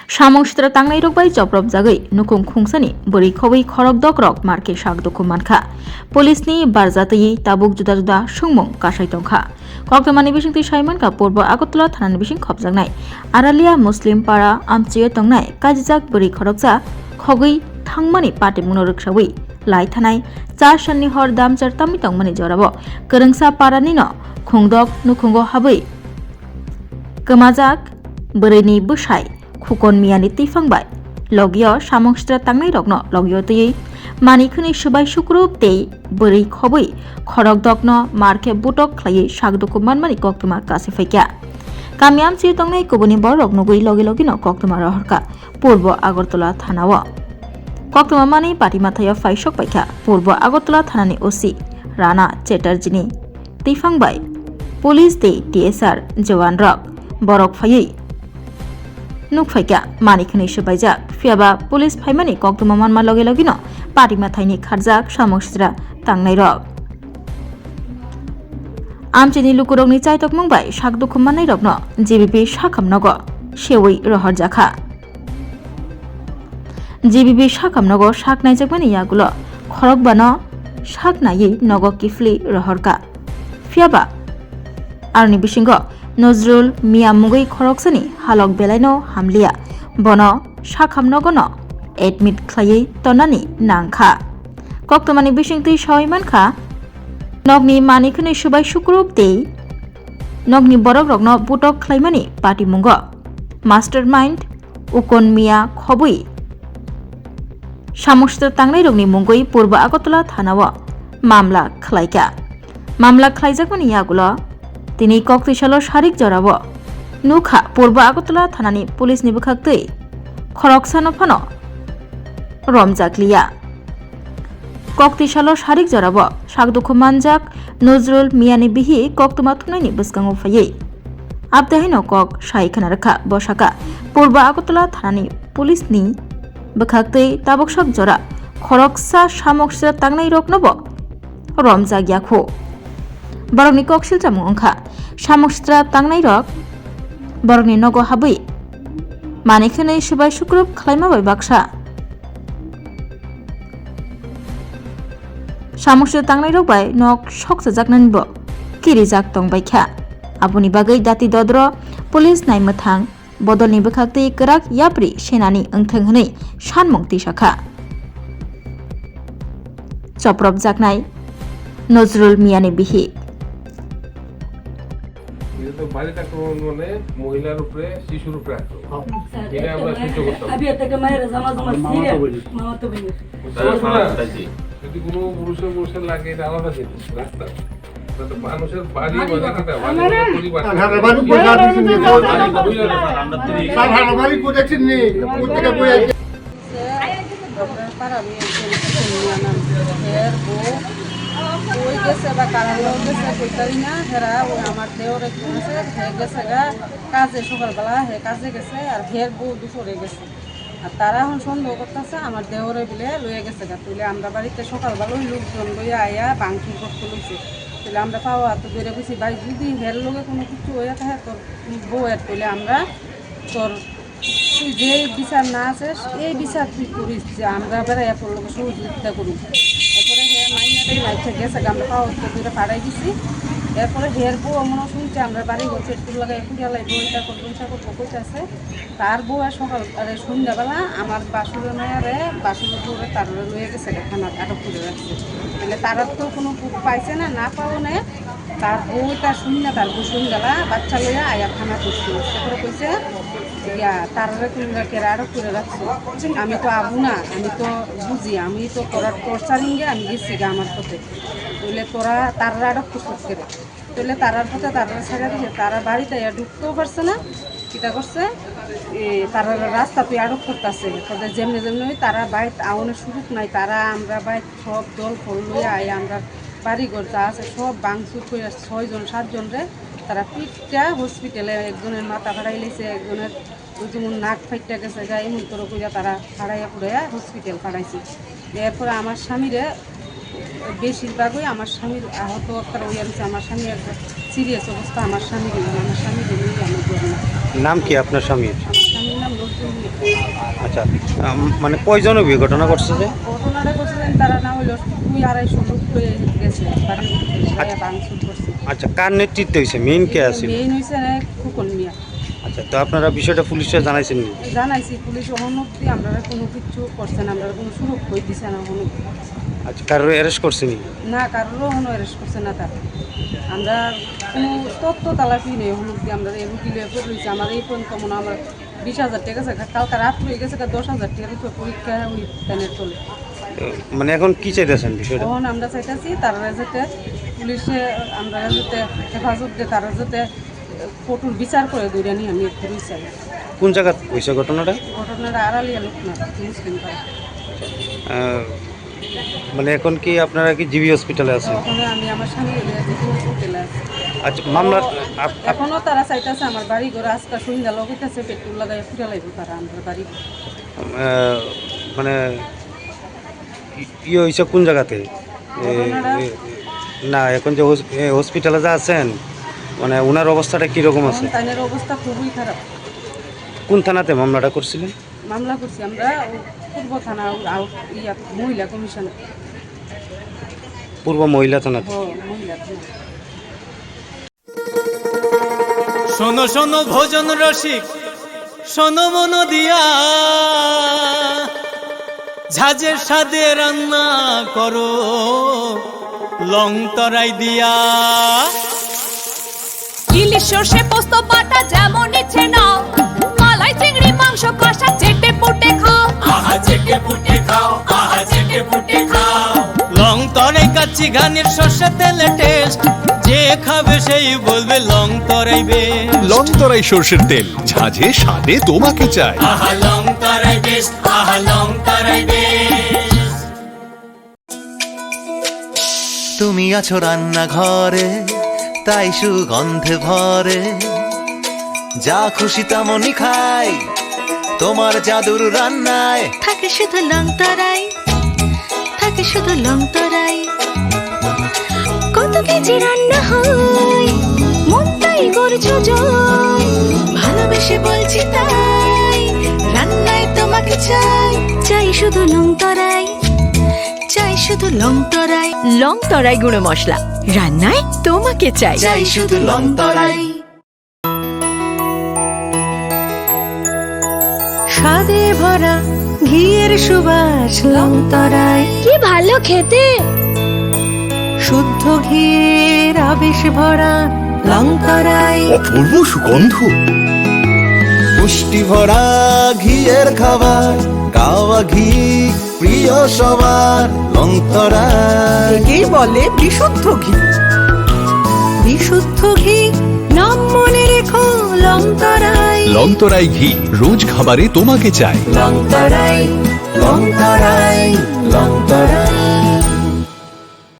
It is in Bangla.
Samungstra tangnai rok bai joprop jagai nukung khungsani bori khowai khorok dok rok marke sak doku mankha. Police ni barjatui tabuk juda juda sungmung kasai tongkha. Koktomani bisingti saimankha Purbo Agartala thanani bising khopjaknai Aralia Muslim para amchie tongnai kajijak bori khorokja khogui thangmani patimungno rwksawi lai thanai 4 sanni hor damchar tami tongmani jorabo kwrwngsa parani no khungdok nukhungo habai kwmajak bwrwini bwsai Khukon miyani tifangbai logio Samungstra tangnai rokno logio tui manikhuni subai sukrup tei bwrwi khobui khorok dokno marke butok khlai sakdoku manmani koktuma kase faikya kamiam chi tongnai kubuni bor rok nugui logi logi no koktuma rohorka Purbo Agartala thanao koktuma mani patimathayo faisok paikha Purbo Agartala thanani OC Rana Chatterjee tifangbai police tei TSR jawan rok borok phaiui nukfaikya manikhuni subaijak fiaba police phaimani koktuma manma loge loge no patimathaini kharjak Samungstra tangnai rok amchini lukurokni chaitok mungbai sakduku manai rokno GBP sakhamnogo sewi rohorjakha GBP sakhamnogo saknaijakmani yagulo khorokbano saknai nogo kifli rohorka fiaba arni bisingo Nozrul Mia Mugui Khoroksani Halok Belaino Hamlia Bono Sakhamnogono Admit Khlai Tonani Nangkha Koktomani Bisingti Soimankha Nogni Manikhuni Subai Sukrup Tei Nogni Borok Rokno Butok Khlaimani Patimungo Mastermind Ukon Mia Khobui Samungstra tangnai rokni mungui Purbo Agartala thanao mamla khlaikya mamla khlaijakmani yagulo Tini koktisalo sarik jorabo nukha Purbo Agartala thanani police ni bwkhaktui khoroksano phano romjakliya koktisalo sarik jorabo sakdukhu manjak Nozrul Miani bihi koktuma thunai bwskango phaiui abdahino kok saikhana rakha bosaka Purbo Agartala thanani police ni bwkhaktui taboksak jora khoroksa Samungstra tangnai roknobo romjagyakhu borokni koksil chamung ongkha Samungstra tangnai rok borokni nogo habui manikhuni subai sukrup khlaima bai baksa Samungstra tangnai rok bai nok sokjajaknani bo kirijak tongbaikha aboni bagai dati dodro police naimwthang bodolni bwkhaktui kwrak yapri senani wngthang hwnui sanmung tisakha choprop jaknai Nozrul Miani bihi বাড়িতে আক্রমণ মানে মহিলার উপরে শিশুর উপরে আক্রমণ এটা আমরা সহ্য করতে পারি যদি কোনো পুরুষের লাগে এটা আলাদা জিনিস রাস্তা মানুষের বাড়ি ওই গেছে বা কারণে গেছে কইতারি না হেরা ওই আমার দেওরে গেছে হে গেছে গা কাজে সকালবেলা হে কাজে গেছে আর হের বউ দুপুরে গেছে আর তারা এখন সন্দেহ করতেছে আমার দেওরে বিলে লইয়া গেছে গা তুলে আমরা বাড়িতে সকালবেলা ওই লোকজন লইয়া আইয়া বাংকি করতে লইছে তাহলে আমরা পাওয়া তো বেড়ে বুঝি ভাই যদি হের লোকে কোনো কিছু হয়ে থাকে তোর বউ এর তুলে আমরা তোর তুই যে বিচার না আছে এই বিচার তুই করিস যে আমরা বেড়াইয়া তোর লোকে সহযোগিতা করি এরপরে হে মাইনাটাই লাইফে গেছে আমরা পাওয়া করে পাড়াই দিছি এরপরে হের বউ মনে শুনছে আমরা বাড়ি ঘর পেট্রোল লাগাই পুড়িয়া লাগবো এটা করবো এটা করবো কইতেছে তার বউ আর সকাল সন্ধ্যাবেলা আমার বাসুরের মেয়ারে বাসুরের বউরে তার লয়ে গেছে থানা আটক করে রাখছে তাহলে তারা তো কোনো পাইছে না পাওয়া নেই তার বউ তার শুনে তার বউ সন্ধ্যাবেলা বাচ্চা লইয়া আয়া থানা করছে সেপরে কইছে ইয়া তারা কেরা আটক করে রাখছে আমি তো আবু না আমি তো বুঝি আমি তো তোরা টর্চারিংয়ে আমি গেছি গা আমার পথে বলে তোরা তারা আটক করতে করে তাহলে তারার পথে তারা ছেড়ে দিয়েছে তারা বাড়িতে ঢুকতেও পারছে না কিটা করছে তারা রাস্তা তুই আটক করতেছে তাদের যেমনি যেমনি তারা বাড়িতে আওয়ানোর সুযোগ নাই তারা আমরা বাড়িতে সব দল ফল লইয়া আই আমরা বাড়িঘর যা আছে সব বাংচুর করে 6 জন 7 জন রে তারা পিঠটা হসপিটালে একজনের মাথা ফাড়াই লেছে একজনের যেমন নাক ফাইটটা গেছে গা এমন করে কইরা তারা ফাড়াইয়া পুড়াইয়া হসপিটাল ফাড়াইছে এরপরে আমার স্বামীরে বেশিরভাগই আমার স্বামীর আহত একটা ওই আছে আমার স্বামী একটা সিরিয়াস অবস্থা আমার স্বামীর নিয়ে আমার ঘটনা নাম কি আপনার স্বামীর? আমার স্বামীর নাম নজরুল। আচ্ছা মানে কয়জনের বিয়ে ঘটনা ঘটছে যে? ঘটনাটা করছিলেন তারা না হইলো 200-250 লোক হয়ে গেছে বাড়ির ভিতরে ভাঙচুর করছে। আচ্ছা কার নেতৃত্বে হয়েছে, মেইন কে আছে? মেইন হয়েছে খোকন মিয়া। আচ্ছা তো আপনারা বিষয়টা পুলিশে জানাইছেন নি? জানাইছি, পুলিশ অহনতি আমরা কোনো কিছু করছে না, আমরা কোনো সুরক্ষা দিছে না কোনো। আচ্ছা কারোর অ্যারেস্ট করছেনি? না, কারোরও কোনো অ্যারেস্ট করছে না তার। আমরা কোনো তথ্য তালাপি নেই হলুদি, আমরা রুগী লিয়ে পড়েছি। আমার এই পর্যন্ত মনে হয় আমার 20,000 টাকা গেছে, কালকে রাত হয়ে গেছে 10,000 টাকার উপরে পরীক্ষা ওই প্যানের চলে। মানে এখন কি চাইতেছেন বিষয়টা? তখন আমরা চাইতেছি তারা যাতে পুলিশে আমরা যাতে হেফাজত দিয়ে তারা যাতে কঠোর বিচার করে দূরে নিয়ে আমি একটু চাই। কোন জায়গা হয়েছে ঘটনাটা? ঘটনাটা আড়ালিয়া লোক না, মুসলিম পাড়া। মানে এখন কি আপনারা কি জিবি হসপিটালে আছেন? ওখানে আমি আমার স্বামী হোটেলে আছি। আচ্ছা মামলা এখনো তারা চাইতেছে আমার বাড়ি ঘর আজকে সন্ধ্যা লগেছে পেট্রোল লাগাই ফুটা লাগবে তারা আমার বাড়ি। মানে ইয়ে হয়েছে কোন জায়গাতে? না এখন যে হসপিটালে যা আছেন মানে ওনার অবস্থাটা কীরকম আছে? তাদের অবস্থা খুবই খারাপ। কোন থানাতে মামলাটা করছিলেন? মামলা করছি আমরা পূর্ব থানা মহিলা কমিশন। পূর্ব মহিলা থানাতে। মহিলা থানা। শোনো শোনো ভোজন রসিক, শোনো মন দিয়া, ঝাঁঝের স্বাদে রান্না করো লং তরাই দিয়া। ইলিশ সর্ষে পোস্ত বাটা যেমন ইচ্ছে নাও, মালাই চিংড়ি মাংস কষা চেটে পুটে খাও, আহা চেটে পুটে খাও, আহা চেটে পুটে খাও। লং তরাই কাচ্চি ঘানির সর্ষে তেলে টেস্ট, যে খাবে সেই বলবে লং তরাই বেশ। লং তরাই সর্ষের তেল, ঝাঁঝে স্বাদে তোমাকে চাই। আহা লং তরাই বেশ, আহা লং তরাই বেশ। তুমি আছো রান্নাঘরে, তাই সুগন্ধে ভরে, যা খুশি তেমনই খাই তোমার জাদুর রান্নায়। থাকে শুধু লং তরাই, থাকে শুধু লং তরাই। কত কেজি রান্না হয় মন তাই করছো জয়, ভালোবেসে বলছি তাই রান্নায় তোমাকে চাই। চাই শুধু লং তরাই, চাই শুধু লং তরাই। লং তরাই গুঁড়ো মশলা, রান্নায় তোমাকে চাই। চাই শুধু লং তরাই। স্বাদে ভরা ঘিয়ের সুবাস লং তরাই, কি ভালো খেতে। শুদ্ধ ঘিয়ের আবেশ ভরা লং তরাই, অপূর্ব সুগন্ধ। পুষ্টি ভরা ঘিয়ের খাবার, গাওয়া ঘি প্রিয় সবার লং তরাই। একেই বলে বিশুদ্ধ ঘি। বিশুদ্ধ ঘি নাম মনে রেখো লং তরাই। লং তরাই ঘি রোজ খাবারে তোমাকে চাই। লং তরাই, লং তরাই, লং তরাই।